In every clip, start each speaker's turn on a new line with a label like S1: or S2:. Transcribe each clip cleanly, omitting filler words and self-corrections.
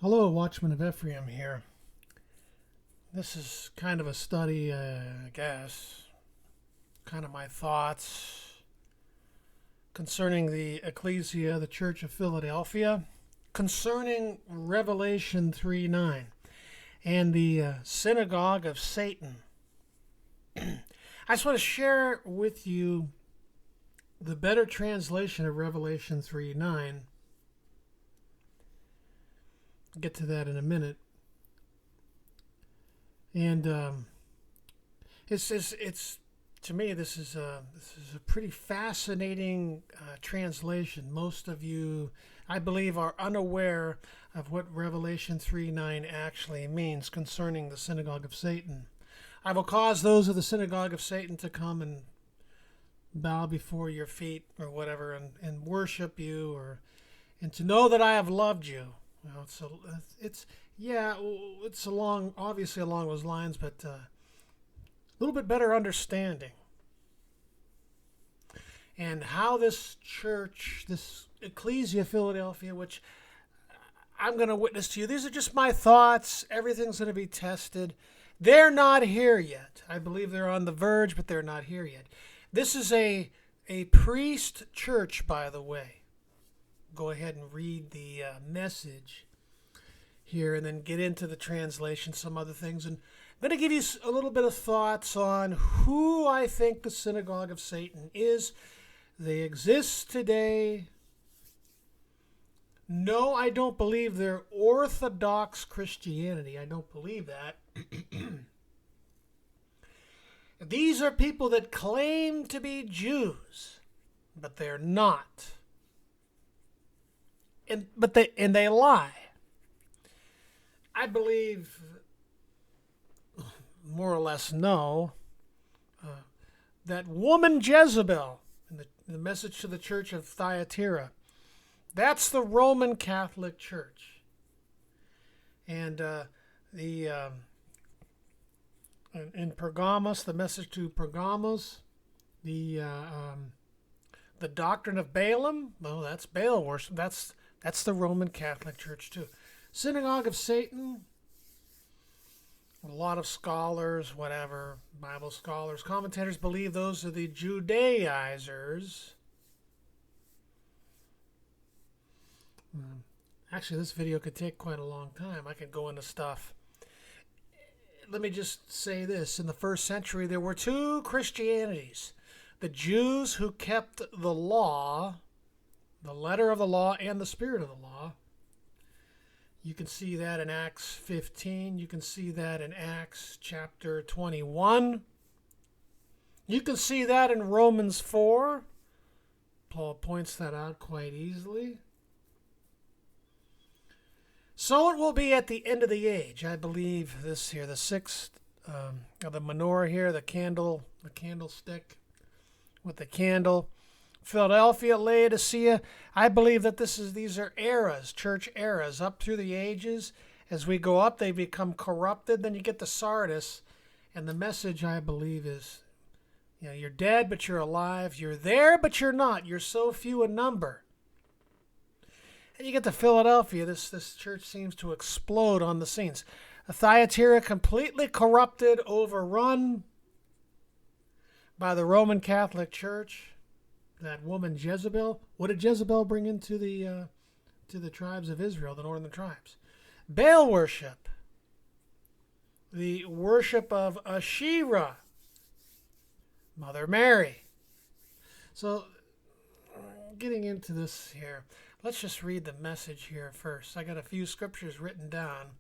S1: Hello, Watchman of Ephraim here. This is kind of a study, I guess, kind of my thoughts concerning the Ecclesia, the Church of Philadelphia, concerning Revelation 3:9 and the Synagogue of Satan. I just want to share with you the better translation of Revelation 3:9. Get to that in a minute. And it's to me this is a pretty fascinating translation. Most of you, I believe, are unaware of what Revelation 3:9 actually means concerning the synagogue of Satan. I will cause those of the synagogue of Satan to come and bow before your feet or whatever and worship you, and to know that I have loved you. Well, it's obviously along those lines, but a little bit better understanding. And how this church, this Ecclesia Philadelphia, which I'm going to witness to you, these are just my thoughts. Everything's going to be tested. They're not here yet. I believe they're on the verge, but they're not here yet. This is a priest church, by the way. Go ahead and read the message here and then get into the translation, some other things. And I'm going to give you a little bit of thoughts on who I think the synagogue of Satan is. They exist today. No, I don't believe they're Orthodox Christianity. I don't believe that. These are people that claim to be Jews, but they're not. And they lie. I believe, more or less know, that woman Jezebel in the message to the church of Thyatira, that's the Roman Catholic Church. And in Pergamos, the message to Pergamos, the doctrine of Balaam, well, that's Baal worship. That's the Roman Catholic Church too. Synagogue of Satan, a lot of scholars, whatever, Bible scholars, commentators believe those are the Judaizers. Actually, this video could take quite a long time. I could go into stuff. Let me just say this. In the first century, there were two Christianities. The Jews who kept the law, the letter of the law and the spirit of the law. You can see that in Acts 15. You can see that in Acts chapter 21. You can see that in Romans 4. Paul points that out quite easily. So it will be at the end of the age. I believe this here, the sixth of the menorah here, the candlestick with the candle. Philadelphia, Laodicea. I believe that these are eras, church eras, up through the ages. As we go up, they become corrupted. Then you get to Sardis, and the message, I believe, is, you're dead, but you're alive. You're there, but you're not. You're so few in number. And you get to Philadelphia. This church seems to explode on the scenes. Thyatira, completely corrupted, overrun by the Roman Catholic Church. That woman Jezebel. What did Jezebel bring into the tribes of Israel, the northern tribes? Baal worship. The worship of Asherah, Mother Mary. So, getting into this here, let's just read the message here first. I got a few scriptures written down.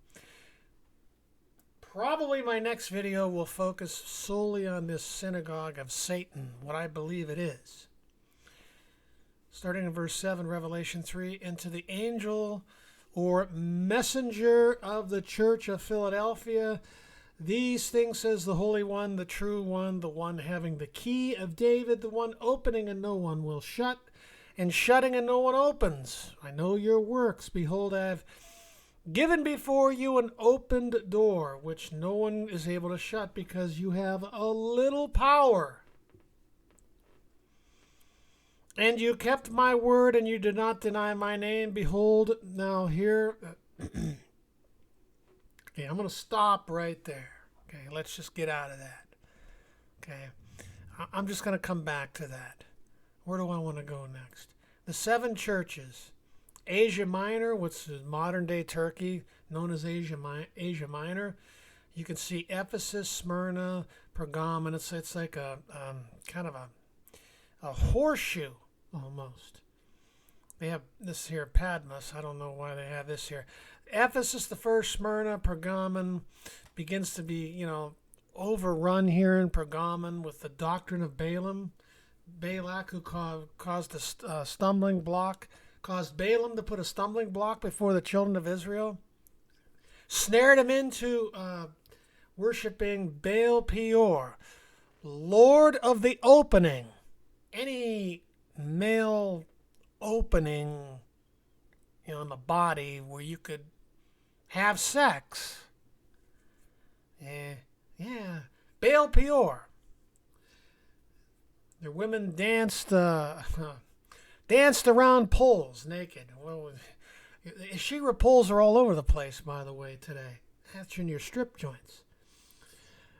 S1: Probably my next video will focus solely on this synagogue of Satan, what I believe it is. Starting in verse 7, Revelation 3, and to the angel or messenger of the church of Philadelphia, these things says the Holy One, the true One, the one having the key of David, the one opening and no one will shut, and shutting and no one opens. I know your works. Behold, I have given before you an opened door, which no one is able to shut, because you have a little power. And you kept my word, and you did not deny my name. Behold, now here Okay, I'm going to stop right there. Okay, let's just get out of that. Okay, I'm just going to come back to that. Where do I want to go next? The seven churches. Asia Minor, which is modern-day Turkey, known as Asia Minor. You can see Ephesus, Smyrna, Pergamon. It's like a kind of a horseshoe almost. They have this here, Patmos. I don't know why they have this here. Ephesus, the first, Smyrna, Pergamon begins to be, overrun here in Pergamon with the doctrine of Balaam. Balak, who caused a stumbling block, caused Balaam to put a stumbling block before the children of Israel, snared him into worshiping Baal Peor, Lord of the opening. Any male opening, in the body where you could have sex. Yeah. Baal Peor. Their women danced around poles naked. Well, Asherah poles are all over the place, by the way, today. That's in your strip joints.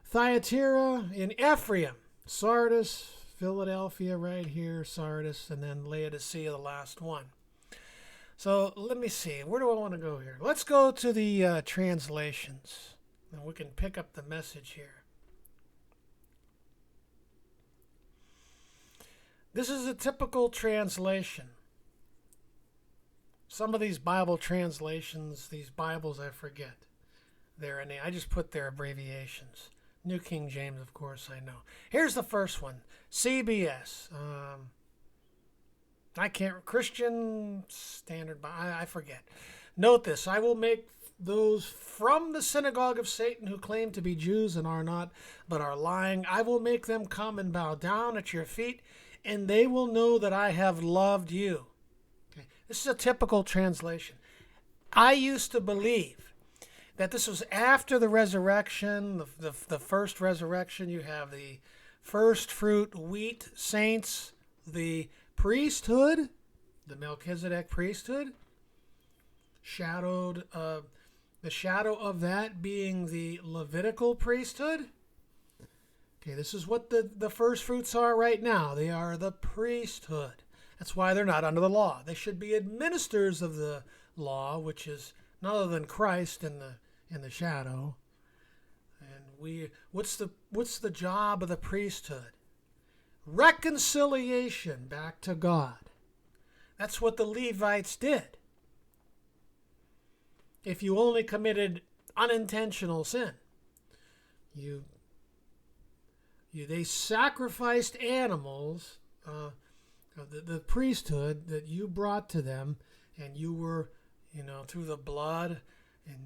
S1: Thyatira in Ephraim, Sardis, Philadelphia right here, Sardis, and then Laodicea, the last one. So let me see. Where do I want to go here? Let's go to the translations, and we can pick up the message here. This is a typical translation. Some of these Bible translations, these Bibles, I forget. I just put their abbreviations. New King James, of course, I know. Here's the first one. CBS. Christian Standard Bible. I forget. Note this. I will make those from the synagogue of Satan who claim to be Jews and are not, but are lying. I will make them come and bow down at your feet, and they will know that I have loved you. Okay. This is a typical translation. I used to believe that this was after the resurrection, the first resurrection. You have the first fruit wheat saints, the priesthood, the Melchizedek priesthood, the shadow of that being the Levitical priesthood. Okay, this is what the first fruits are right now. They are the priesthood. That's why they're not under the law. They should be administrators of the law, which is none other than Christ in the shadow. And what's the job of the priesthood? Reconciliation back to God. That's what the Levites did. If you only committed unintentional sin, they sacrificed animals, the priesthood that you brought to them, and you were, through the blood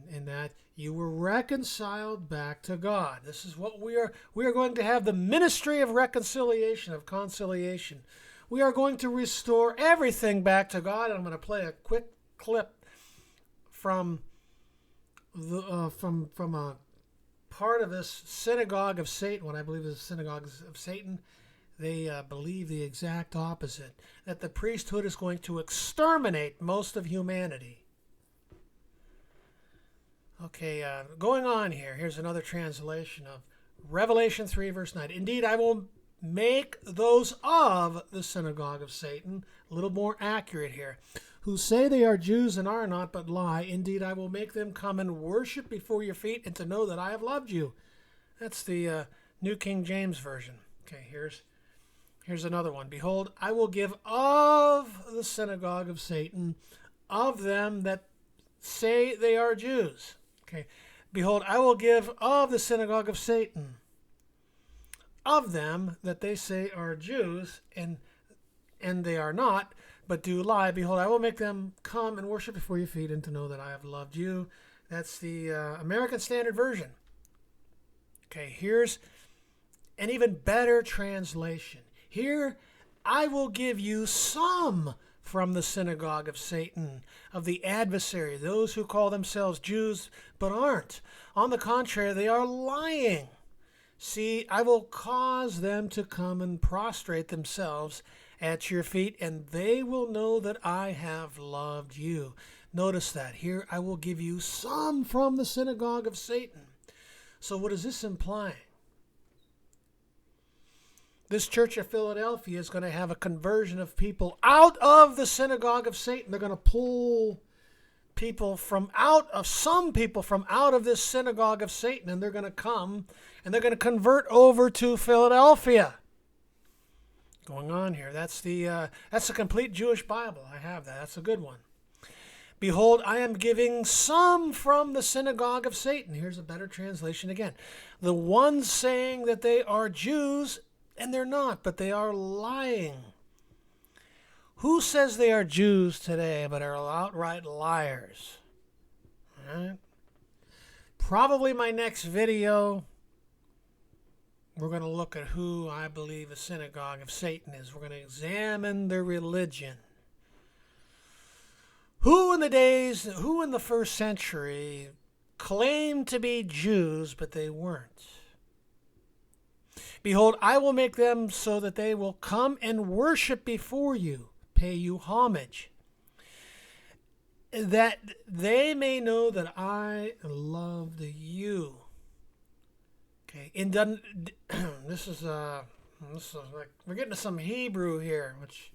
S1: and that, you were reconciled back to God. This is what we are going to have, the ministry of reconciliation, of conciliation. We are going to restore everything back to God. I'm going to play a quick clip from a part of this Synagogue of Satan, what I believe is the Synagogue of Satan. They believe the exact opposite, that the priesthood is going to exterminate most of humanity. Okay, going on here. Here's another translation of Revelation 3, verse 9. Indeed, I will make those of the synagogue of Satan, a little more accurate here, who say they are Jews and are not, but lie. Indeed, I will make them come and worship before your feet and to know that I have loved you. That's the New King James Version. Okay, here's another one. Behold, I will give of the synagogue of Satan, of them that say they are Jews. Okay, behold, I will give of the synagogue of Satan, of them that they say are Jews, and they are not, but do lie. Behold, I will make them come and worship before your feet and to know that I have loved you. That's the American Standard Version. Okay, here's an even better translation. Here, I will give you some from the synagogue of Satan, of the adversary, those who call themselves Jews but aren't. On the contrary, they are lying. See, I will cause them to come and prostrate themselves at your feet, and they will know that I have loved you. Notice that. Here, I will give you some from the synagogue of Satan. So what is this implying? This church of Philadelphia is going to have a conversion of people out of the synagogue of Satan. They're going to pull some people from out of this synagogue of Satan, and they're going to come and they're going to convert over to Philadelphia. Going on here. That's the complete Jewish Bible. I have that. That's a good one. Behold, I am giving some from the synagogue of Satan. Here's a better translation again. The ones saying that they are Jews, and they're not, but they are lying. Who says they are Jews today, but are outright liars? All right. Probably my next video, we're going to look at who I believe the synagogue of Satan is. We're going to examine their religion. Who in the first century claimed to be Jews, but they weren't? Behold, I will make them so that they will come and worship before you, pay you homage, that they may know that I loved you. Okay, this is like we're getting to some Hebrew here, which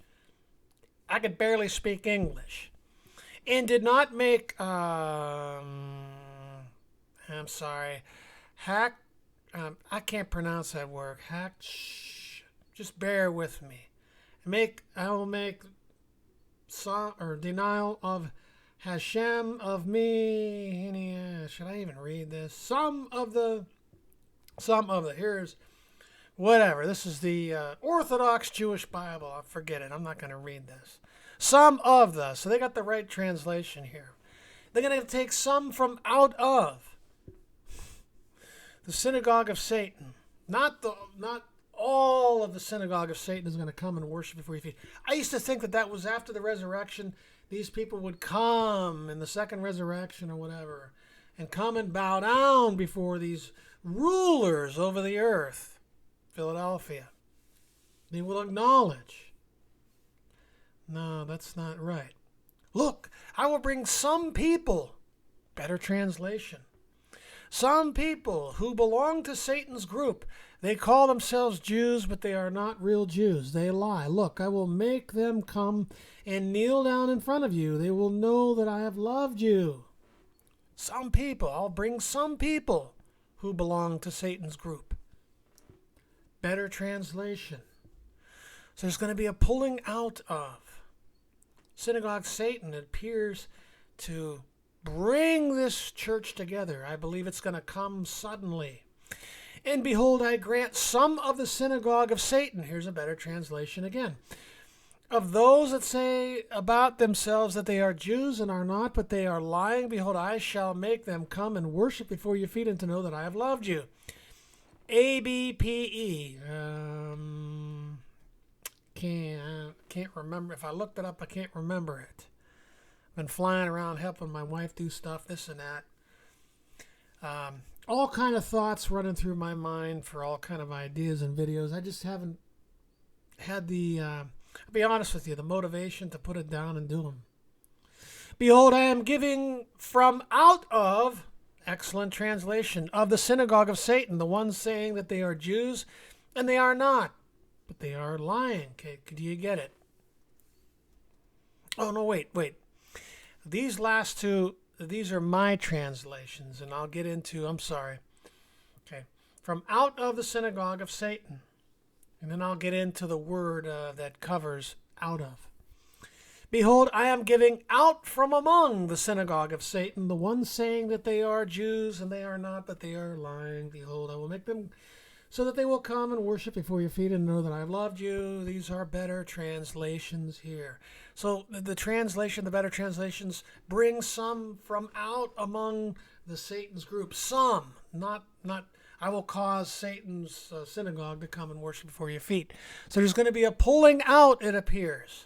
S1: I could barely speak English. And did not make, I'm sorry, I can't pronounce that word. Just bear with me. I will make some, or denial of Hashem of me. Should I even read this? Some of the, here's, whatever. This is the Orthodox Jewish Bible. Forget it. I'm not going to read this. Some of the. So they got the right translation here. They're going to take some from out of the synagogue of Satan. Not all of the synagogue of Satan is going to come and worship before your feet. I used to think that was after the resurrection. These people would come in the second resurrection or whatever and come and bow down before these rulers over the earth. Philadelphia. They will acknowledge. No, that's not right. Look, I will bring some people, better translation, some people who belong to Satan's group. They call themselves Jews, but they are not real Jews. They lie. Look, I will make them come and kneel down in front of you. They will know that I have loved you. Some people, I'll bring some people who belong to Satan's group. Better translation. So there's going to be a pulling out of. Synagogue Satan appears to bring this church together. I believe it's going to come suddenly. And behold, I grant some of the synagogue of Satan. Here's a better translation again. Of those that say about themselves that they are Jews and are not, but they are lying, behold, I shall make them come and worship before your feet and to know that I have loved you. ABPE. Can't remember. If I looked it up, I can't remember it. Been flying around helping my wife do stuff, this and that. All kind of thoughts running through my mind for all kind of ideas and videos. I just haven't had I'll be honest with you, the motivation to put it down and do them. Behold, I am giving from out of, excellent translation, of the synagogue of Satan, the ones saying that they are Jews, and they are not. But they are lying. Okay, do you get it? Oh, no, wait. These last two, these are my translations, and I'll get into, I'm sorry. Okay, from out of the synagogue of Satan. And then I'll get into the word that covers out of. Behold, I am giving out from among the synagogue of Satan, the ones saying that they are Jews, and they are not, but they are lying. Behold, I will make them so that they will come and worship before your feet and know that I have loved you. These are better translations here. So the better translations, bring some from out among the Satan's group. Some, not I will cause Satan's synagogue to come and worship before your feet. So there's going to be a pulling out, it appears,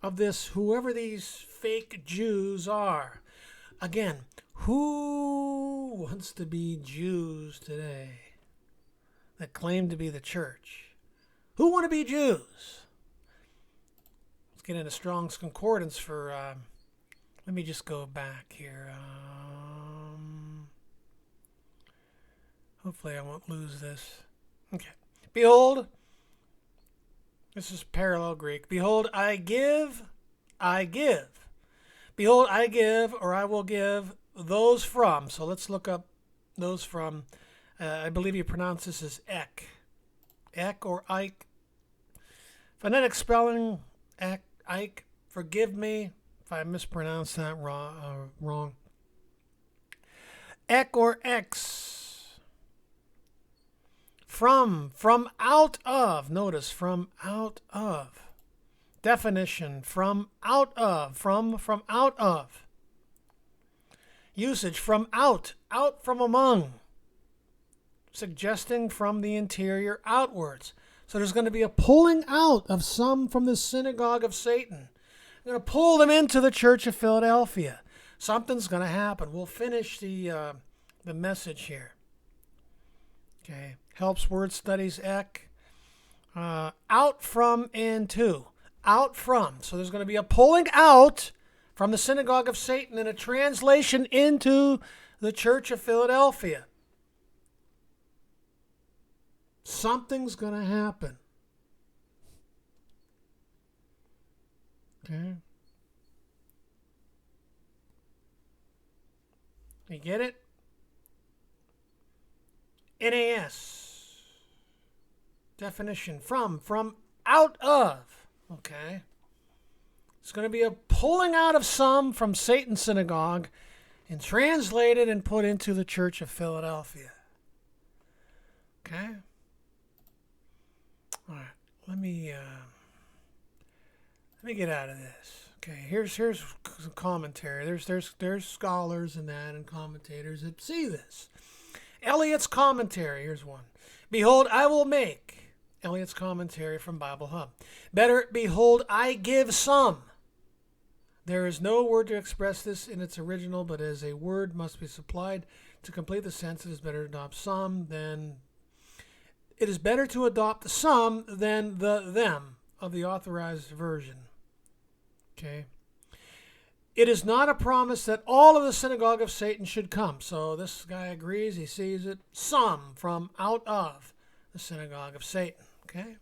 S1: of this, whoever these fake Jews are. Again, who wants to be Jews today that claim to be the church? Who want to be Jews? Let's get into Strong's Concordance for Let me just go back here. Hopefully I won't lose this. Okay. Behold, this is parallel Greek. Behold, I give. Behold, I give, or I will give those from. So let's look up those from. I believe you pronounce this as ek. Ek or Ike. Phonetic spelling, ek, Ike. Forgive me if I mispronounce that wrong. Ek or X. From out of. Notice, from out of. Definition, from out of. From out of. Usage, from out from among. Suggesting from the interior outwards. So there's going to be a pulling out of some from the synagogue of Satan. They're going to pull them into the Church of Philadelphia. Something's going to happen. We'll finish the message here. Okay. Helps word studies, ek. Out from and to. Out from. So there's going to be a pulling out from the synagogue of Satan and a translation into the Church of Philadelphia. Something's going to happen. Okay. You get it? NAS. Definition, from out of. Okay. It's going to be a pulling out of some from Satan's synagogue and translated and put into the Church of Philadelphia. Okay. All right, let me get out of this. Okay, here's some commentary. There's scholars and that and commentators that see this. Eliot's commentary. Here's one. Behold, I will make. Eliot's commentary from Bible Hub. Better, behold, I give some. There is no word to express this in its original, but as a word must be supplied to complete the sense, it is better to adopt some than. It is better to adopt some than the them of the authorized version. Okay. It is not a promise that all of the synagogue of Satan should come. So this guy agrees. He sees it. Some from out of the synagogue of Satan. Okay.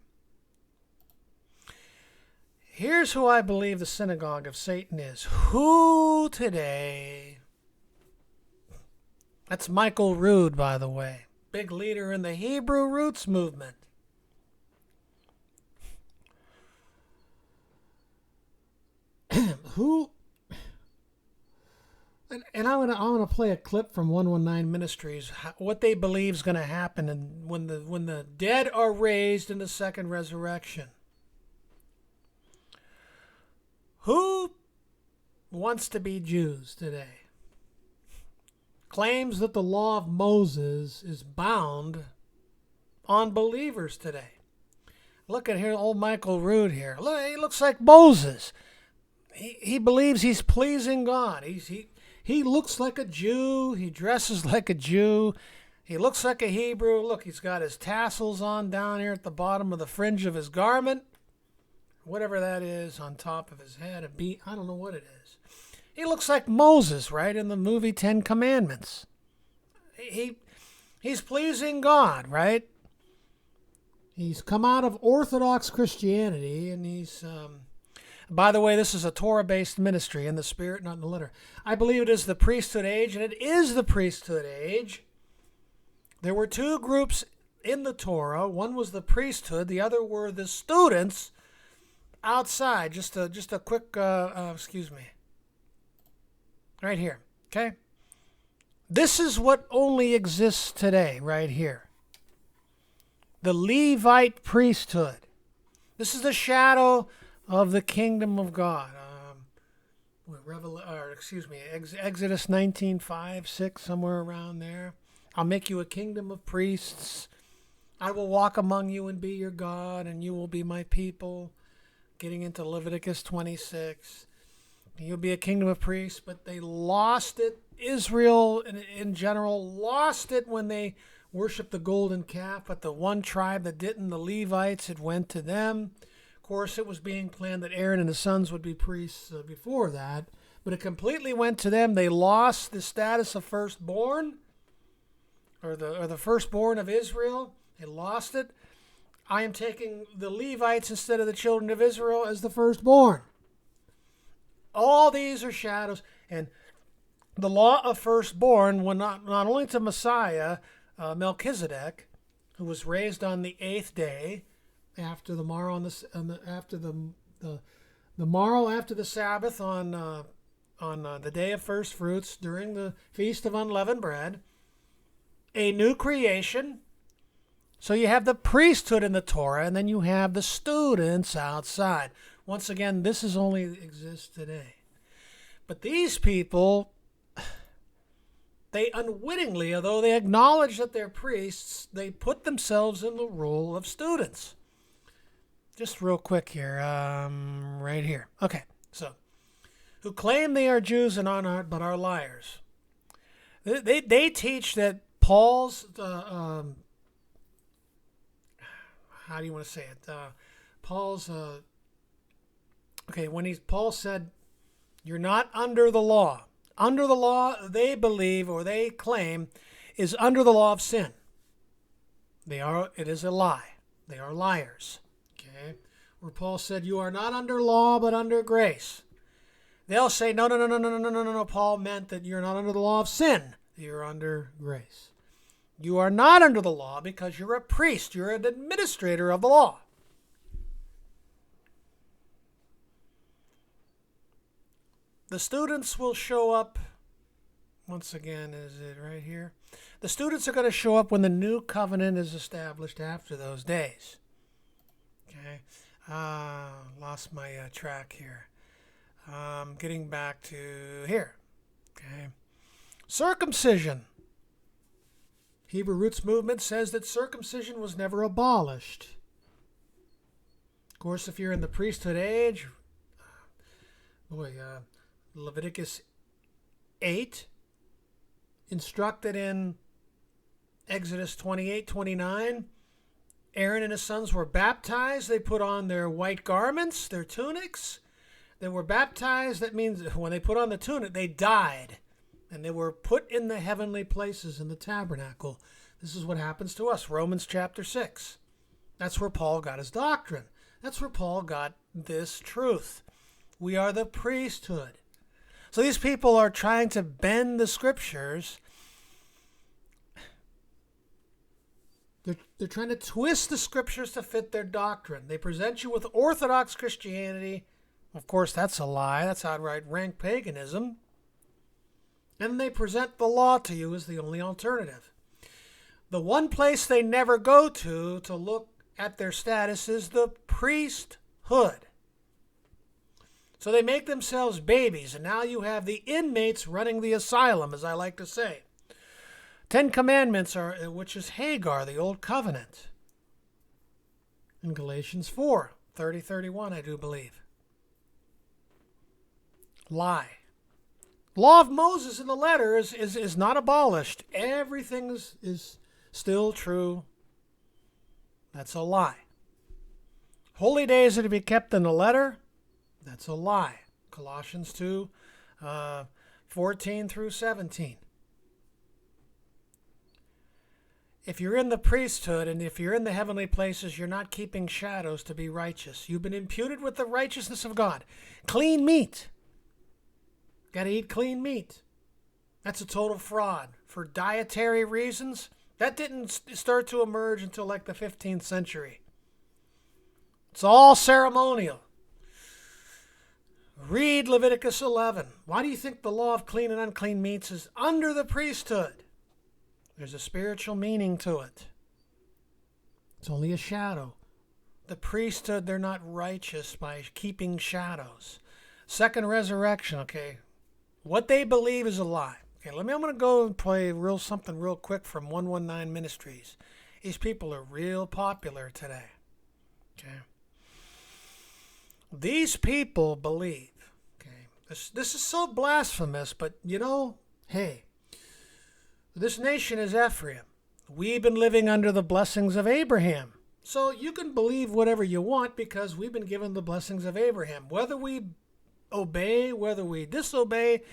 S1: Here's who I believe the synagogue of Satan is. Who today? That's Michael Rood, by the way. Big leader in the Hebrew Roots movement. Who? And I want to play a clip from 119 Ministries. What they believe is going to happen, and when the dead are raised in the second resurrection. Who wants to be Jews today? Claims that the law of Moses is bound on believers today. Look at here, old Michael Rood here. Look, he looks like Moses. He believes he's pleasing God. He looks like a Jew. He dresses like a Jew. He looks like a Hebrew. Look, he's got his tassels on down here at the bottom of the fringe of his garment. Whatever that is on top of his head. I don't know what it is. He looks like Moses, right, in the movie 10 Commandments. He's pleasing God, right? He's come out of Orthodox Christianity, and he's... by the way, this is a Torah-based ministry in the spirit, not in the letter. I believe it is the priesthood age, and it is the priesthood age. There were two groups in the Torah. One was the priesthood. The other were the students outside. Just a quick, excuse me. Right here, okay? This is what only exists today, right here. The Levite priesthood. This is the shadow of the kingdom of God. Exodus 19:5, 6, somewhere around there. I'll make you a kingdom of priests. I will walk among you and be your God, and you will be my people. Getting into Leviticus 26. You'll be a kingdom of priests, but they lost it. Israel, in general, lost it when they worshiped the golden calf. But the one tribe that didn't, the Levites, it went to them. Of course, it was being planned that Aaron and his sons would be priests before that. but it completely went to them. They lost the status of firstborn, or the firstborn of Israel. They lost it. I am taking the Levites instead of the children of Israel as the firstborn. All these are shadows. And the law of firstborn went not only to Messiah, Melchizedek, who was raised on the 8th day after the morrow after the morrow after the Sabbath on the day of first fruits during the feast of unleavened bread, a new creation. So you have the priesthood in the Torah, and then you have the students outside. Once again, this is only exists today. But these people, they unwittingly, although they acknowledge that they're priests, they put themselves in the role of students. Just real quick here, right here. Okay, so, who claim they are Jews and are not, but are liars. They teach that Paul's, how do you want to say it? Paul's, Paul said, you're not under the law. Under the law, they believe or they claim is under the law of sin. It is a lie. They are liars. Okay? Where Paul said, you are not under law, but under grace. They'll say, no. Paul meant that you're not under the law of sin. You're under grace. You are not under the law because you're a priest. You're an administrator of the law. The students will show up, once again, is it right here? The students are going to show up when the new covenant is established after those days. Okay, lost my track here. Getting back to here. Okay, circumcision. Hebrew Roots Movement says that circumcision was never abolished. Of course, if you're in the priesthood age, Leviticus 8, instructed in Exodus 28:29, Aaron and his sons were baptized. They put on their white garments, their tunics. They were baptized. That means when they put on the tunic, they died. And they were put in the heavenly places in the tabernacle. This is what happens to us. Romans chapter 6. That's where Paul got his doctrine. That's where Paul got this truth. We are the priesthood. So these people are trying to bend the scriptures. They're trying to twist the scriptures to fit their doctrine. They present you with Orthodox Christianity. Of course, that's a lie. That's outright rank paganism. And they present the law to you as the only alternative. The one place they never go to look at their status is the priesthood. So they make themselves babies, and now you have the inmates running the asylum, as I like to say. 10 Commandments, which is Hagar, the Old Covenant. In Galatians 4:30-31, I do believe. Lie. Law of Moses in the letter is not abolished. Everything is still true. That's a lie. Holy days are to be kept in the letter. That's a lie. Colossians 2, 14-17. If you're in the priesthood and if you're in the heavenly places, you're not keeping shadows to be righteous. You've been imputed with the righteousness of God. Clean meat. Got to eat clean meat. That's a total fraud. For dietary reasons, that didn't start to emerge until like the 15th century. It's all ceremonial. Read Leviticus 11. Why do you think the law of clean and unclean meats is under the priesthood? There's a spiritual meaning to it. It's only a shadow. The priesthood, they're not righteous by keeping shadows. Second resurrection, okay. What they believe is a lie. Okay, I'm going to go and play something real quick from 119 Ministries. These people are real popular today. Okay. These people believe, okay, this is so blasphemous, but hey, this nation is Ephraim. We've been living under the blessings of Abraham. So you can believe whatever you want because we've been given the blessings of Abraham. Whether we obey, whether we disobey,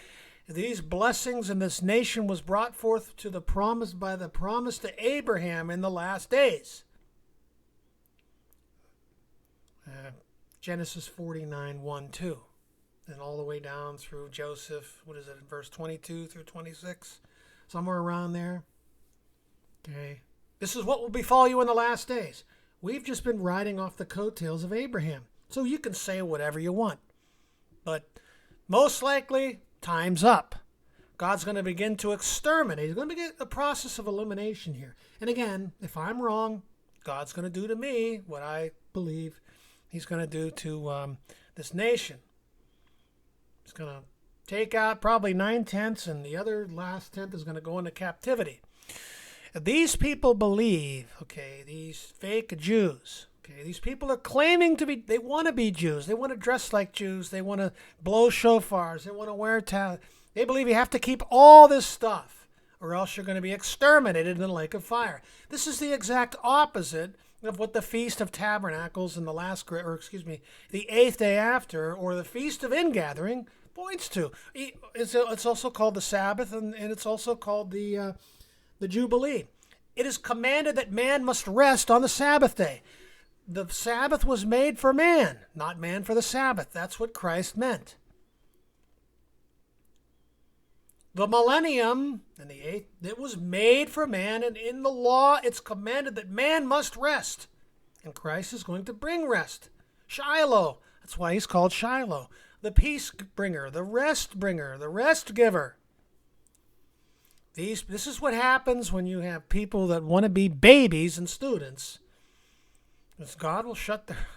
S1: these blessings and this nation was brought forth to the promise by the promise to Abraham in the last days. Genesis 49, 1, 2. And all the way down through Joseph, what is it, verse 22 through 26? Somewhere around there. Okay. This is what will befall you in the last days. We've just been riding off the coattails of Abraham. So you can say whatever you want. But most likely, time's up. God's going to begin to exterminate. He's going to begin a process of elimination here. And again, if I'm wrong, God's going to do to me what I believe he's going to do to this nation. He's going to take out probably 9/10, and the other last tenth is going to go into captivity. These people believe, okay, these fake Jews, okay, these people are claiming to be, they want to be Jews. They want to dress like Jews. They want to blow shofars. They want to wear They believe you have to keep all this stuff, or else you're going to be exterminated in the lake of fire. This is the exact opposite of what the Feast of Tabernacles and the 8th day after, or the Feast of Ingathering points to. It's also called the Sabbath, and it's also called the Jubilee. It is commanded that man must rest on the Sabbath day. The Sabbath was made for man, not man for the Sabbath. That's what Christ meant. The millennium and the 8th, it was made for man, and in the law it's commanded that man must rest. And Christ is going to bring rest. Shiloh, that's why he's called Shiloh. The peace bringer, the rest bringer, the rest giver. This is what happens when you have people that want to be babies and students. Because God will shut their...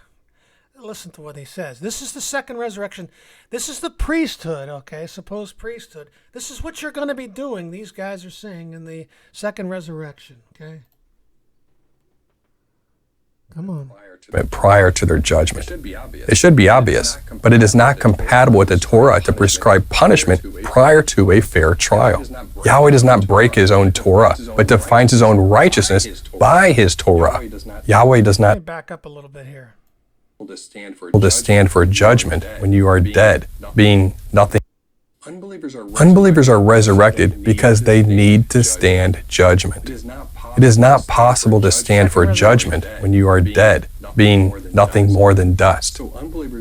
S1: Listen to what he says. This is the second resurrection. This is the priesthood, okay, supposed priesthood. This is what you're going to be doing, these guys are saying, in the second resurrection, okay? Come on.
S2: Prior to their judgment. It should be obvious, but it is not compatible with the Torah to prescribe punishment prior to a fair trial. Yahweh does not break his own Torah, but defines his own righteousness by his Torah. Yahweh does not...
S1: Let me back up a little bit here.
S2: To stand for judgment when you are dead, being nothing. Unbelievers are resurrected because they need to stand judgment. It is not possible to stand for judgment when you are dead, being nothing more than dust.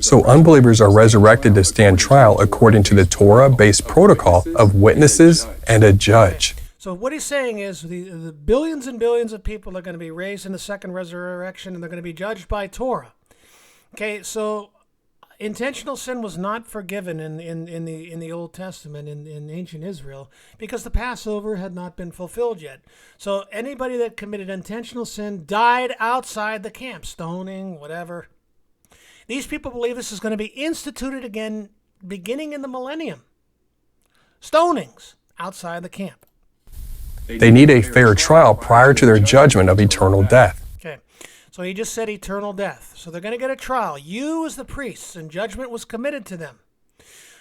S2: So unbelievers are resurrected to stand trial according to the Torah-based protocol of witnesses and a judge.
S1: So what he's saying is the billions and billions of people are going to be raised in the second resurrection, and they're going to be judged by Torah. Okay, so intentional sin was not forgiven in the Old Testament, in ancient Israel, because the Passover had not been fulfilled yet. So anybody that committed intentional sin died outside the camp, stoning, whatever. These people believe this is going to be instituted again beginning in the millennium. Stonings outside the camp.
S2: They need a fair trial prior to their judgment of eternal death.
S1: Okay, so he just said eternal death. So they're going to get a trial. You as the priests, and judgment was committed to them.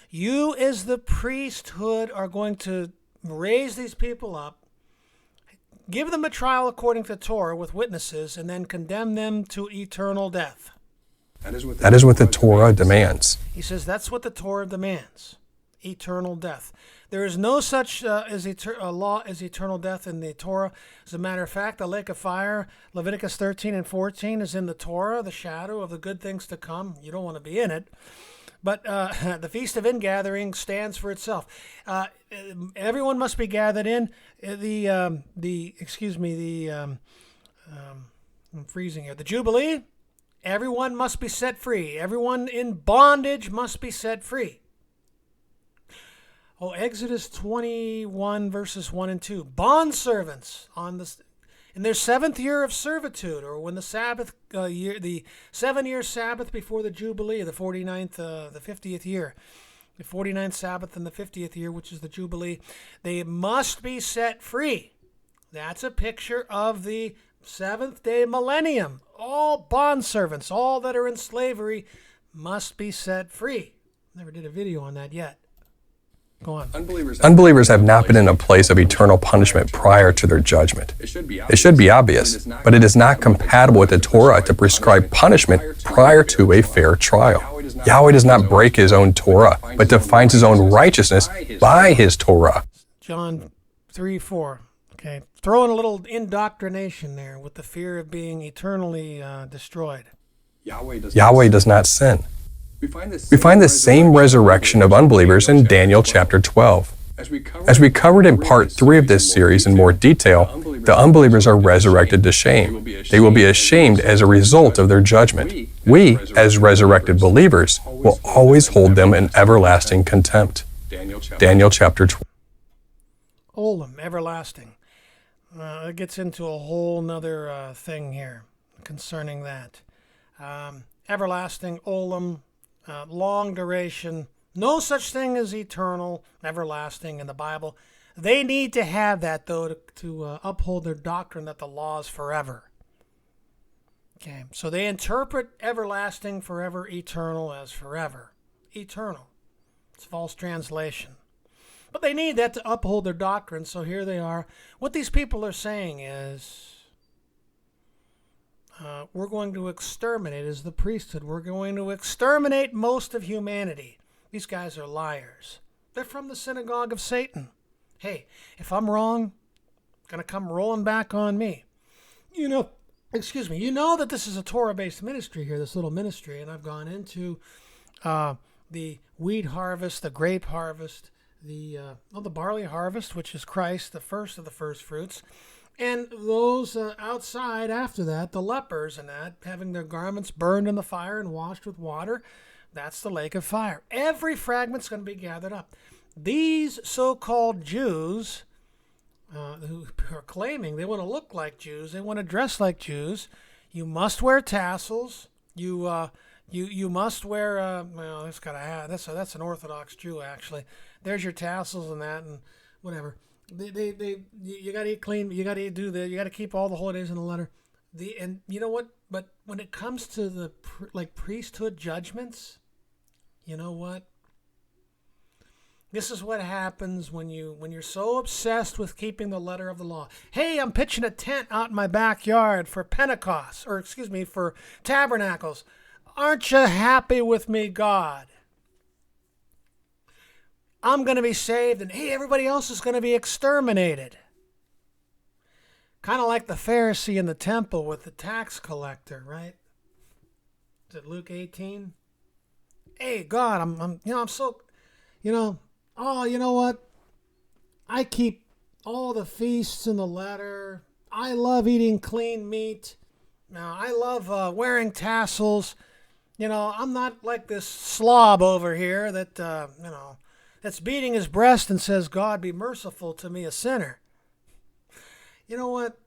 S1: You as the priesthood are going to raise these people up, give them a trial according to Torah with witnesses, and then condemn them to eternal death.
S2: That is what the Torah demands.
S1: He says that's what the Torah demands, eternal death. There is no such law as eternal death in the Torah. As a matter of fact, the lake of fire, Leviticus 13 and 14, is in the Torah, the shadow of the good things to come. You don't want to be in it. But the Feast of Ingathering stands for itself. Everyone must be gathered in. I'm freezing here. The Jubilee, everyone must be set free. Everyone in bondage must be set free. Exodus 21 verses 1 and 2. Bondservants in their 7th year of servitude, or when the Sabbath year, the 7-year Sabbath before the Jubilee, the 49th, the 50th year, the 49th Sabbath and the 50th year, which is the Jubilee, they must be set free. That's a picture of the 7th day millennium. All bondservants, all that are in slavery, must be set free. Never did a video on that yet. Go on.
S2: Unbelievers have not been in a place of eternal punishment prior to their judgment. It should be obvious, but it is not compatible with the Torah to prescribe punishment prior to a fair trial. Yahweh does not break his own Torah, but defines his own righteousness by his Torah.
S1: John 3:4. Okay, throw in a little indoctrination there with the fear of being eternally destroyed.
S2: Yahweh does not sin. We find the same resurrection of unbelievers in Daniel chapter 12. As we covered in part 3 of this series in more detail, the unbelievers are resurrected to shame. They will be ashamed as a result of their judgment. We, as resurrected believers, will always hold them in everlasting contempt. Daniel chapter 12.
S1: Olam, everlasting. It gets into a whole nother thing here concerning that. Everlasting, Olam, long duration. No such thing as eternal, everlasting in the Bible. They need to have that, though, to uphold their doctrine that the law is forever. Okay, so they interpret everlasting, forever, eternal as forever. Eternal. It's false translation. But they need that to uphold their doctrine, so here they are. What these people are saying is, we're going to exterminate, as the priesthood, we're going to exterminate most of humanity. These guys are liars. They're from the synagogue of Satan. Hey, if I'm wrong, it's going to come rolling back on me. You know that this is a Torah-based ministry here, this little ministry, and I've gone into the wheat harvest, the grape harvest, the barley harvest, which is Christ, the first of the first fruits, and those outside after that, the lepers and that, having their garments burned in the fire and washed with water. That's the lake of fire. Every fragment's going to be gathered up. These so-called Jews who are claiming they want to look like Jews, they want to dress like Jews, you must wear tassels. You must wear. That's an Orthodox Jew actually. There's your tassels and that and whatever. You got to eat clean. You got to do that. You got to keep all the holy days in the letter. And you know what? But when it comes to the priesthood judgments. You know what? This is what happens when you're so obsessed with keeping the letter of the law. Hey, I'm pitching a tent out in my backyard for Pentecost, for tabernacles. Aren't you happy with me, God? I'm going to be saved, and hey, everybody else is going to be exterminated. Kind of like the Pharisee in the temple with the tax collector, right? Is it Luke 18? Hey, God, I'm so, oh, you know what? I keep all the feasts in the letter. I love eating clean meat. Now, I love wearing tassels. I'm not like this slob over here that, that's beating his breast and says, God, be merciful to me, a sinner. You know what?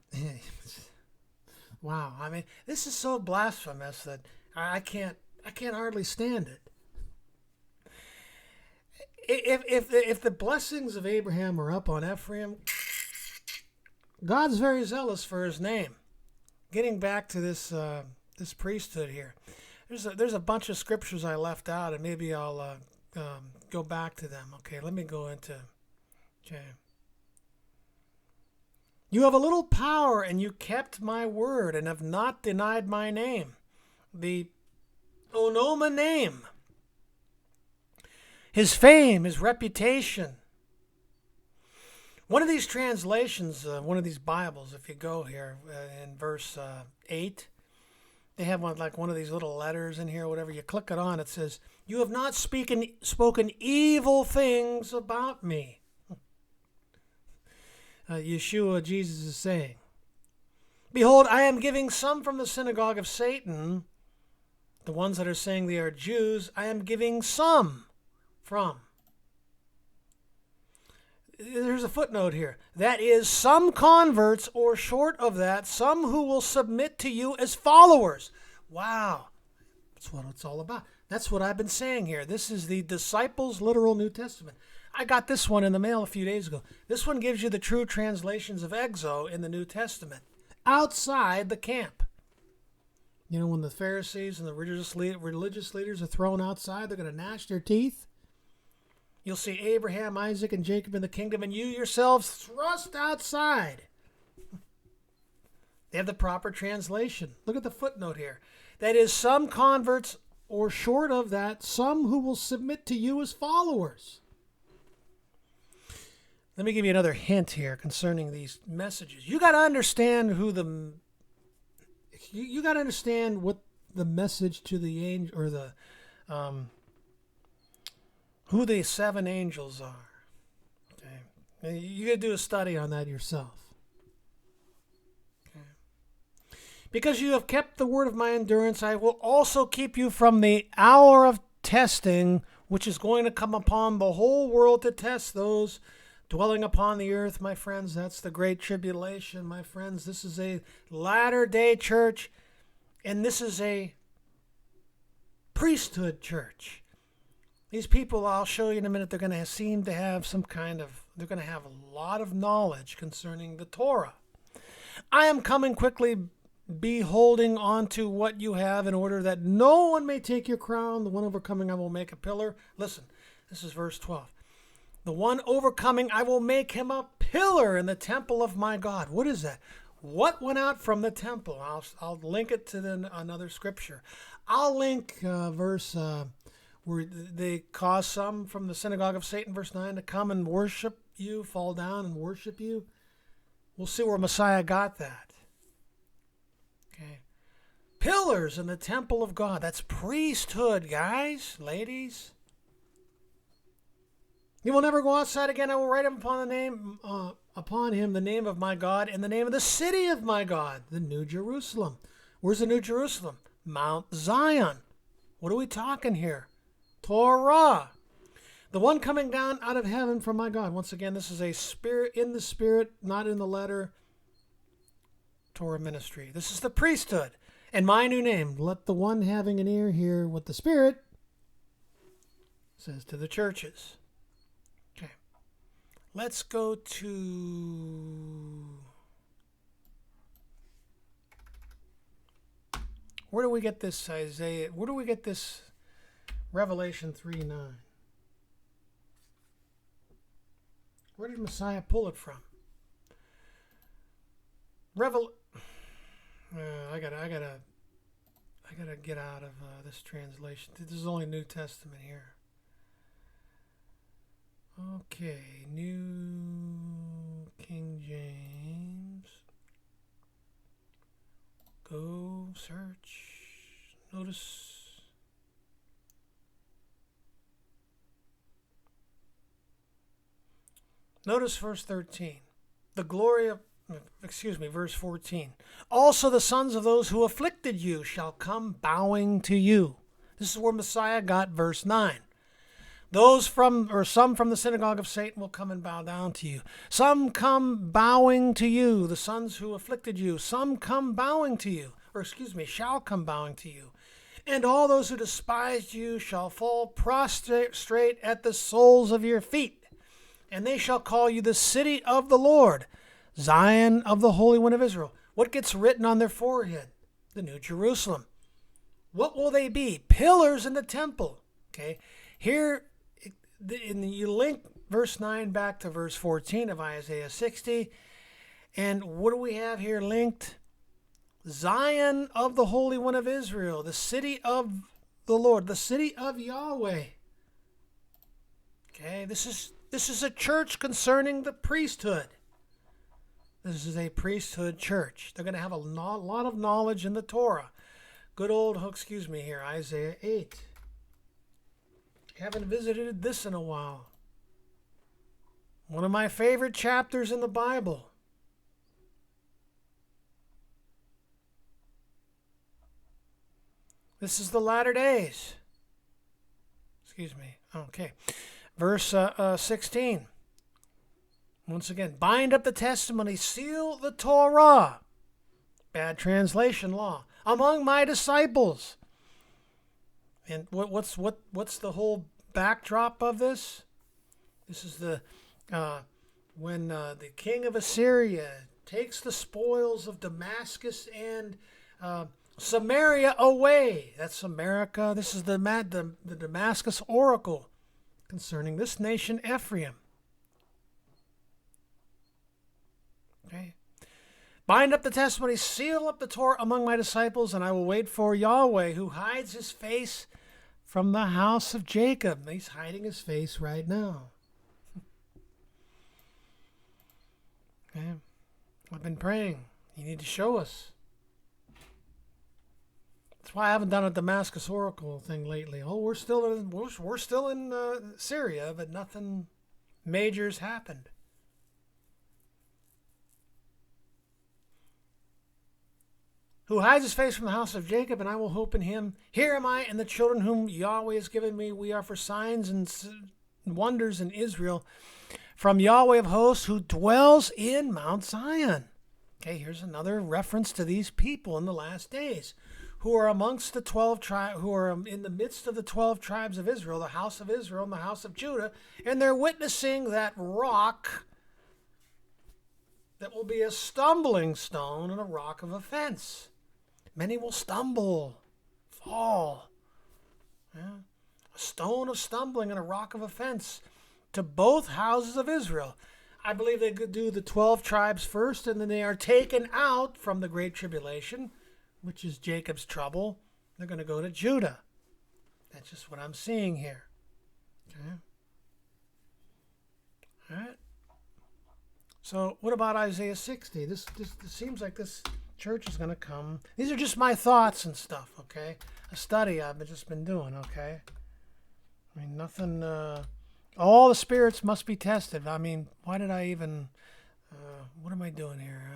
S1: Wow. I mean, this is so blasphemous that I can't hardly stand it. If the blessings of Abraham are up on Ephraim, God's very zealous for his name. Getting back to this priesthood here, there's a bunch of scriptures I left out, and maybe I'll go back to them. Okay, let me go into. Okay. You have a little power, and you kept my word, and have not denied my name, the Onoma name. His fame, his reputation. One of these translations, one of these Bibles, if you go here in verse 8, they have one of these little letters in here, whatever. You click it on, it says, you have not spoken evil things about me. Yeshua, Jesus is saying, behold, I am giving some from the synagogue of Satan, the ones that are saying they are Jews, I am giving some from. There's a footnote here. That is, some converts, or short of that, some who will submit to you as followers. Wow. That's what it's all about. That's what I've been saying here. This is the Disciples' Literal New Testament. I got this one in the mail a few days ago. This one gives you the true translations of exo in the New Testament, outside the camp. When the Pharisees and the religious leaders are thrown outside, they're going to gnash their teeth. You'll see Abraham, Isaac, and Jacob in the kingdom, and you yourselves thrust outside. They have the proper translation. Look at the footnote here. That is, some converts, or short of that, some who will submit to you as followers. Let me give you another hint here concerning these messages. You got to understand you got to understand what the message to the angel, or the who the seven angels are. Okay, you got to do a study on that yourself. Because you have kept the word of my endurance, I will also keep you from the hour of testing, which is going to come upon the whole world to test those dwelling upon the earth, my friends. That's the great tribulation, my friends. This is a latter-day church, and this is a priesthood church. These people, I'll show you in a minute, they're going to seem to have they're going to have a lot of knowledge concerning the Torah. I am coming quickly. Be holding on to what you have, in order that no one may take your crown. The one overcoming I will make a pillar. Listen, this is verse 12. The one overcoming, I will make him a pillar in the temple of my God. What is that? What went out from the temple? I'll link it to another scripture. I'll link verse where they caused some from the synagogue of Satan, verse 9, to come and worship you, fall down and worship you. We'll see where Messiah got that. Okay. Pillars in the temple of God. That's priesthood, guys, ladies. You will never go outside again. I will write upon him the name of my God, and the name of the city of my God, the New Jerusalem. Where's the New Jerusalem? Mount Zion. What are we talking here? Torah. The one coming down out of heaven from my God. Once again, this is a spirit, in the spirit, not in the letter. Torah ministry. This is the priesthood. And my new name. Let the one having an ear hear what the Spirit says to the churches. Okay. Let's go to... Where do we get this Isaiah? Where do we get this Revelation 3:9? Where did Messiah pull it from? I gotta get out of this translation. This is only New Testament here. Okay, New King James. Go search. Notice verse 13. The glory of verse 14. Also the sons of those who afflicted you shall come bowing to you. This is where Messiah got verse 9. Some from the synagogue of Satan will come and bow down to you. Some come bowing to you, the sons who afflicted you. Some come bowing to you, shall come bowing to you. And all those who despised you shall fall prostrate at the soles of your feet. And they shall call you the city of the Lord, Zion of the Holy One of Israel. What gets written on their forehead? The New Jerusalem. What will they be? Pillars in the temple. Okay. Here, you link verse 9 back to verse 14 of Isaiah 60. And what do we have here linked? Zion of the Holy One of Israel, the city of the Lord, the city of Yahweh. Okay. This is a church concerning the priesthood. This is a priesthood church. They're going to have a lot of knowledge in the Torah. Good old, Isaiah 8. Haven't visited this in a while. One of my favorite chapters in the Bible. This is the latter days. Okay. Verse 16. Once again, bind up the testimony, seal the Torah. Bad translation law. Among my disciples. And what's the whole backdrop of this? This is when the king of Assyria takes the spoils of Damascus and Samaria away. That's America. This is the Damascus oracle concerning this nation, Ephraim. Okay. Bind up the testimony, seal up the Torah among my disciples, and I will wait for Yahweh, who hides his face from the house of Jacob. He's hiding his face right now. Okay. I've been praying. You need to show us. That's why I haven't done a Damascus Oracle thing lately. Oh, we're still in Syria, but nothing major's happened. Who hides his face from the house of Jacob, and I will hope in him. Here am I and the children whom Yahweh has given me. We are for signs and wonders in Israel from Yahweh of hosts, who dwells in Mount Zion. Okay, here's another reference to these people in the last days, who are amongst the 12 tribes, who are in the midst of the 12 tribes of Israel, the house of Israel and the house of Judah, and they're witnessing that rock that will be a stumbling stone and a rock of offense. Many will stumble, fall. Yeah. A stone of stumbling and a rock of offense to both houses of Israel. I believe they could do the 12 tribes first, and then they are taken out from the Great Tribulation, which is Jacob's trouble. They're going to go to Judah. That's just what I'm seeing here. Okay. All right. So what about Isaiah 60? This seems like this church is going to come. These are just my thoughts and stuff, okay? A study I've just been doing, okay? I mean, nothing, all the spirits must be tested. I mean, why did I even, what am I doing here?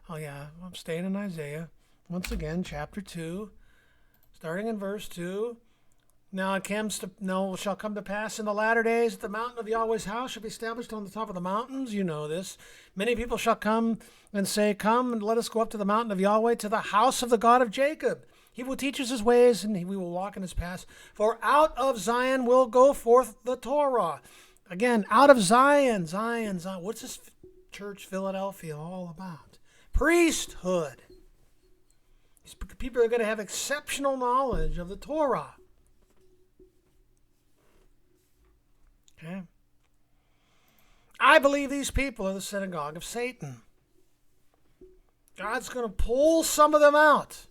S1: Oh yeah, I'm staying in Isaiah. Once again, chapter 2, starting in verse 2. Now it shall come to pass in the latter days that the mountain of Yahweh's house shall be established on the top of the mountains. You know this. Many people shall come and say, come and let us go up to the mountain of Yahweh, to the house of the God of Jacob. He will teach us his ways, and we will walk in his paths. For out of Zion will go forth the Torah. Again, out of Zion, Zion. What's this church, Philadelphia, all about? Priesthood. These people are going to have exceptional knowledge of the Torah. Okay. I believe these people are the synagogue of Satan. God's going to pull some of them out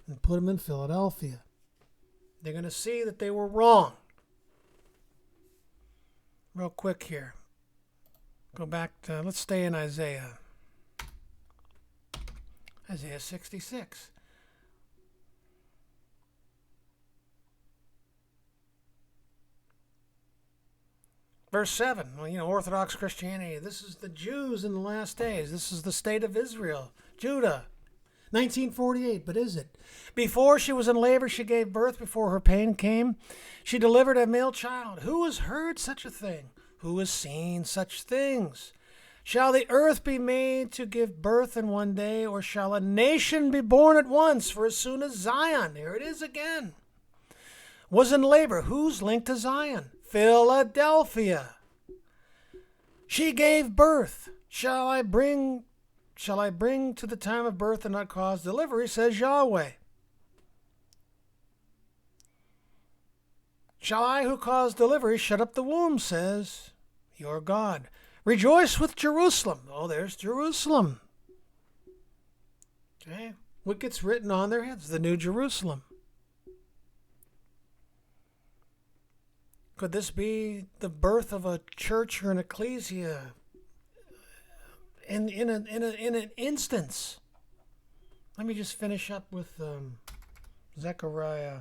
S1: and put them in Philadelphia. They're going to see that they were wrong. Real quick here. Go back to, let's stay in Isaiah. Isaiah 66. Verse 7, well, Orthodox Christianity. This is the Jews in the last days. This is the state of Israel, Judah. 1948, but is it? Before she was in labor, she gave birth. Before her pain came, she delivered a male child. Who has heard such a thing? Who has seen such things? Shall the earth be made to give birth in one day, or shall a nation be born at once? For as soon as Zion, here it is again, was in labor. Who's linked to Zion? Philadelphia. She gave birth. Shall I bring to the time of birth and not cause delivery, says Yahweh. Shall I who cause delivery shut up the womb, says your God. Rejoice with Jerusalem. Oh, there's Jerusalem. Okay. What gets written on their heads? The New Jerusalem. Could this be the birth of a church or an ecclesia in an instance? Let me just finish up with Zechariah.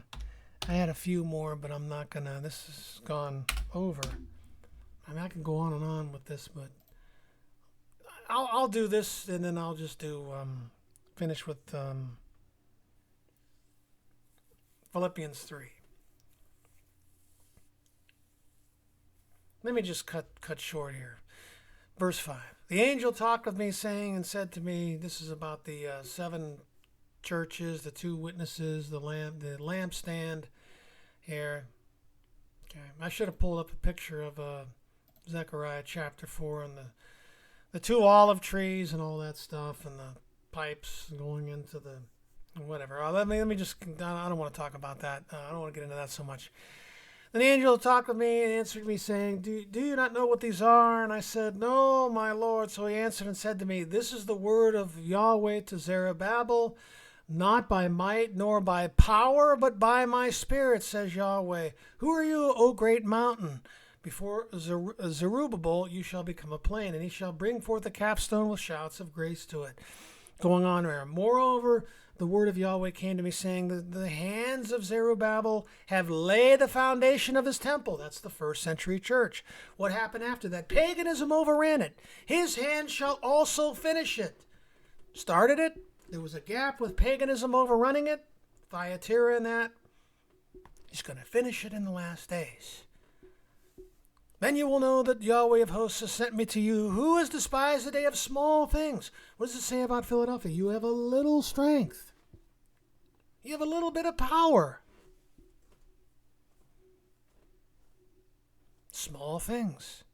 S1: I had a few more, but I'm not gonna. This has gone over. I mean, I can go on and on with this, but I'll do this, and then I'll just do finish with Philippians 3. Let me just cut short here. Verse 5. The angel talked with me, saying, and said to me, this is about the 7 churches, the 2 witnesses, the lampstand here. Okay, I should have pulled up a picture of Zechariah chapter 4 and the 2 olive trees and all that stuff, and the pipes going into the whatever. Let me just. I don't want to talk about that. I don't want to get into that so much. Then the angel talked with me and answered me, saying, do you not know what these are? And I said, No, my Lord. So he answered and said to me, This is the word of Yahweh to Zerubbabel, not by might nor by power, but by my spirit, says Yahweh. Who are you, O great mountain? Before Zerubbabel you shall become a plain, and he shall bring forth a capstone with shouts of grace to it. Going on there. Moreover, the word of Yahweh came to me, saying, The hands of Zerubbabel have laid the foundation of his temple. That's the first century church. What happened after that? Paganism overran it. His hands shall also finish it. Started it. There was a gap with paganism overrunning it. Thyatira and that. He's going to finish it in the last days. Then you will know that Yahweh of hosts has sent me to you. Who has despised the day of small things? What does it say about Philadelphia? You have a little strength. You have a little bit of power. Small things.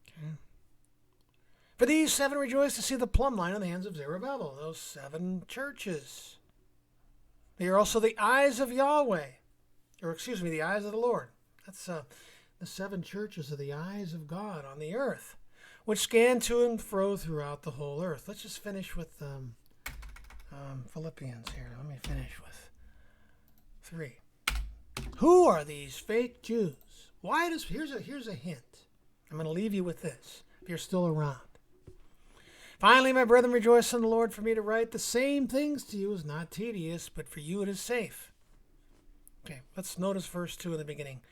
S1: Okay. For these 7 rejoice to see the plumb line in the hands of Zerubbabel. Those 7 churches. They are also the eyes of Yahweh. Or excuse me, the eyes of the Lord. That's the 7 churches are the eyes of God on the earth, which scan to and fro throughout the whole earth. Let's just finish with Philippians here. Let me finish with 3. Who are these fake Jews? Here's a hint. I'm going to leave you with this, if you're still around. Finally, my brethren, rejoice in the Lord. For me to write the same things to you is not tedious, but for you it is safe. Okay, let's notice verse 2 in the beginning.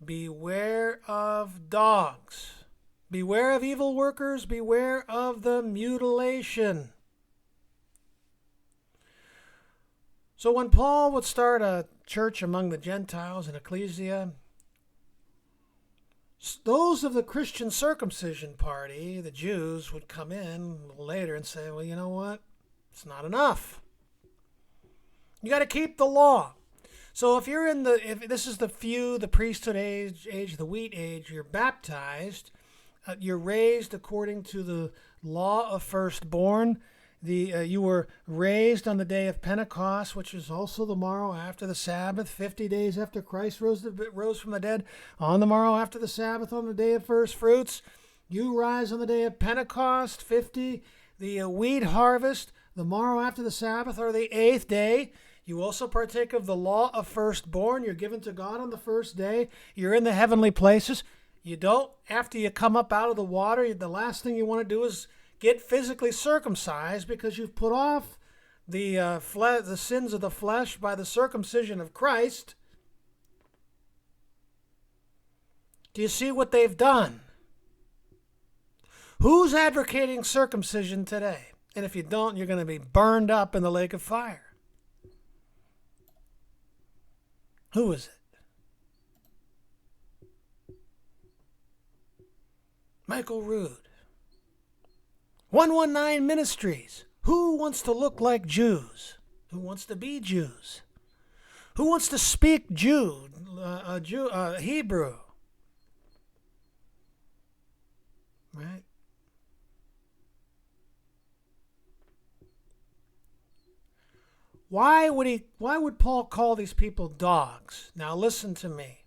S1: Beware of dogs. Beware of evil workers. Beware of the mutilation. So when Paul would start a church among the Gentiles, an ecclesia, those of the Christian circumcision party, the Jews, would come in a little later and say, well, you know what? It's not enough. You got to keep the law. So if this is the priesthood age, the wheat age, you're baptized, you're raised according to the law of firstborn. You were raised on the day of Pentecost, which is also the morrow after the Sabbath, 50 days after Christ rose from the dead. On the morrow after the Sabbath, on the day of first fruits, you rise on the day of Pentecost, 50, the wheat harvest, the morrow after the Sabbath, or the 8th day. You also partake of the law of firstborn. You're given to God on the first day. You're in the heavenly places. You don't, after you come up out of the water, the last thing you want to do is get physically circumcised, because you've put off the sins of the flesh by the circumcision of Christ. Do you see what they've done? Who's advocating circumcision today? And if you don't, you're going to be burned up in the lake of fire. Who is it? Michael Rood. 119 Ministries. Who wants to look like Jews? Who wants to be Jews? Who wants to speak Hebrew? Right? Why would Paul call these people dogs? Now listen to me.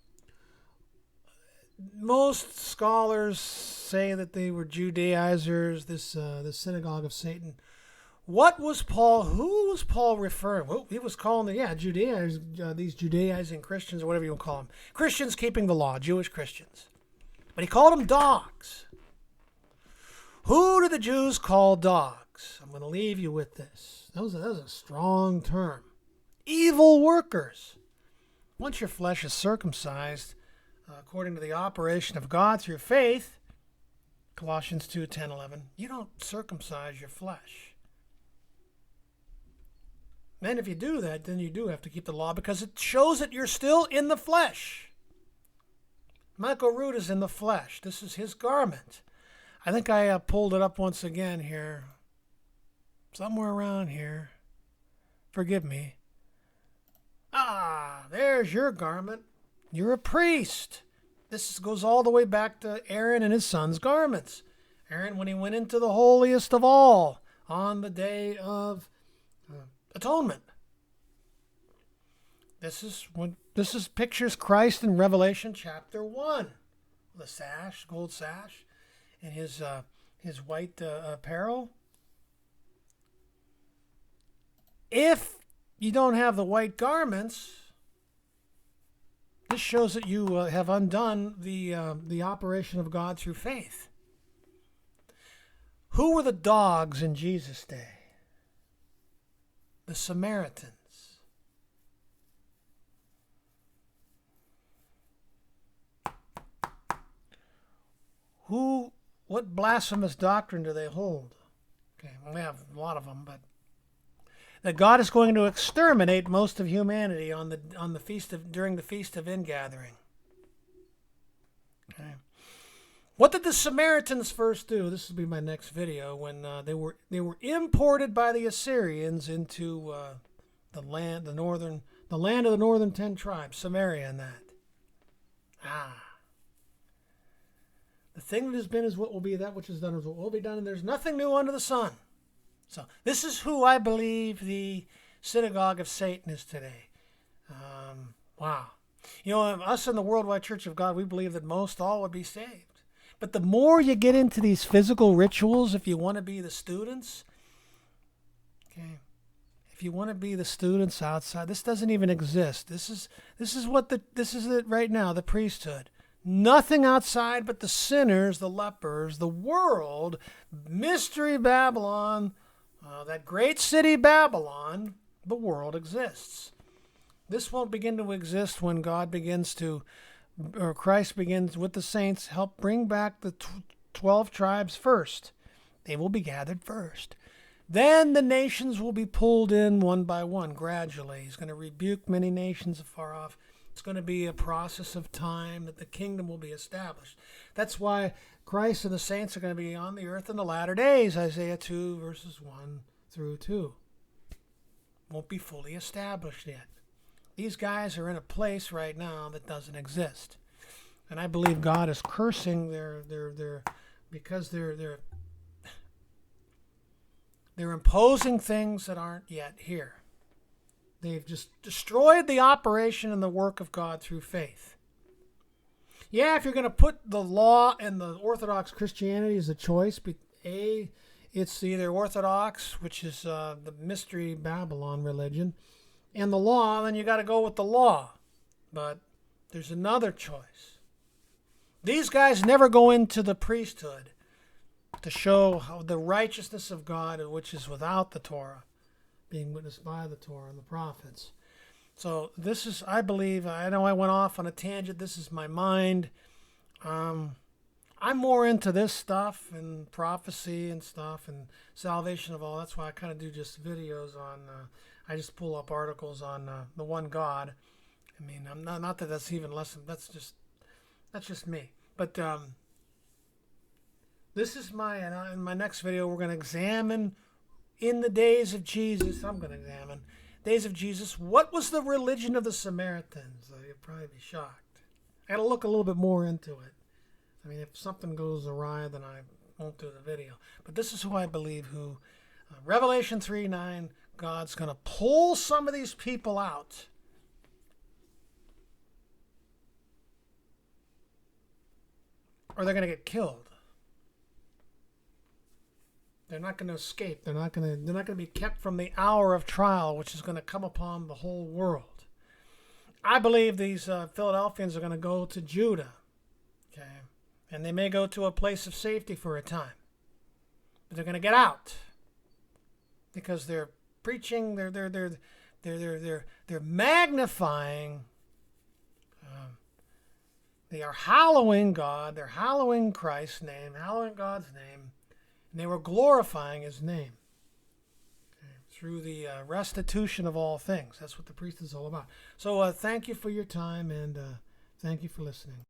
S1: Most scholars say that they were Judaizers, this synagogue of Satan. Who was Paul referring? Well, he was calling these Judaizing Christians, or whatever you want to call them. Christians keeping the law, Jewish Christians. But he called them dogs. Who do the Jews call dogs? I'm going to leave you with this. That was a strong term. Evil workers. Once your flesh is circumcised, according to the operation of God through faith, Colossians 2:10-11, you don't circumcise your flesh. And if you do that, then you do have to keep the law, because it shows that you're still in the flesh. Michael Rood is in the flesh. This is his garment. I think I pulled it up once again here. Somewhere around here. Forgive me. There's your garment. You're a priest. This goes all the way back to Aaron and his son's garments. Aaron, when he went into the holiest of all on the day of atonement. This is pictures Christ in Revelation chapter 1. The sash, gold sash, and his white apparel. If you don't have the white garments, this shows that you have undone the operation of God through faith. Who were the dogs in Jesus' day? The Samaritans. What blasphemous doctrine do they hold? Okay, we have a lot of them, but that God is going to exterminate most of humanity during the Feast of Ingathering. Okay. What did the Samaritans first do? This will be my next video. When they were imported by the Assyrians into the land of the northern 10 tribes, Samaria, and that. The thing that has been is what will be. That which is done is what will be done, and there's nothing new under the sun. So this is who I believe the Synagogue of Satan is today. Wow. You know, us in the Worldwide Church of God, we believe that all would be saved. But the more you get into these physical rituals, if you want to be the students, okay, if you want to be the students outside, this doesn't even exist. This is it right now, the priesthood. Nothing outside but the sinners, the lepers, the world, mystery Babylon, that great city Babylon, the world exists. This won't begin to exist when Christ begins with the saints, help bring back the 12 tribes first. They will be gathered first. Then the nations will be pulled in one by one, gradually. He's going to rebuke many nations afar off. It's going to be a process of time that the kingdom will be established. That's why Christ and the saints are going to be on the earth in the latter days, Isaiah 2, verses 1 through 2. Won't be fully established yet. These guys are in a place right now that doesn't exist. And I believe God is cursing because they're imposing things that aren't yet here. They've just destroyed the operation and the work of God through faith. Yeah, if you're going to put the law and the Orthodox Christianity as a choice, it's either Orthodox, which is the mystery Babylon religion, and the law, then you got to go with the law. But there's another choice. These guys never go into the priesthood to show how the righteousness of God, which is without the Torah, being witnessed by the Torah and the prophets. So this is, I believe, I know I went off on a tangent. This is my mind. I'm more into this stuff and prophecy and stuff and salvation of all. That's why I kind of do just videos on, I just pull up articles on the one God. I mean, I'm not that that's even less, that's just me. But this is in my next video, we're going to examine in the days of Jesus, days of Jesus, what was the religion of the Samaritans? You'd probably be shocked. I got to look a little bit more into it. I mean, if something goes awry, then I won't do the video. But this is who I believe Revelation 3:9, God's going to pull some of these people out. Or they're going to get killed. They're not going to escape. They're not going to be kept from the hour of trial, which is going to come upon the whole world. I believe these Philadelphians are going to go to Judah, okay, and they may go to a place of safety for a time, but they're going to get out because they're preaching. They're magnifying. They are hallowing God. They're hallowing Christ's name, hallowing God's name. And they were glorifying his name through the restitution of all things. That's what the priesthood is all about. So thank you for your time, and thank you for listening.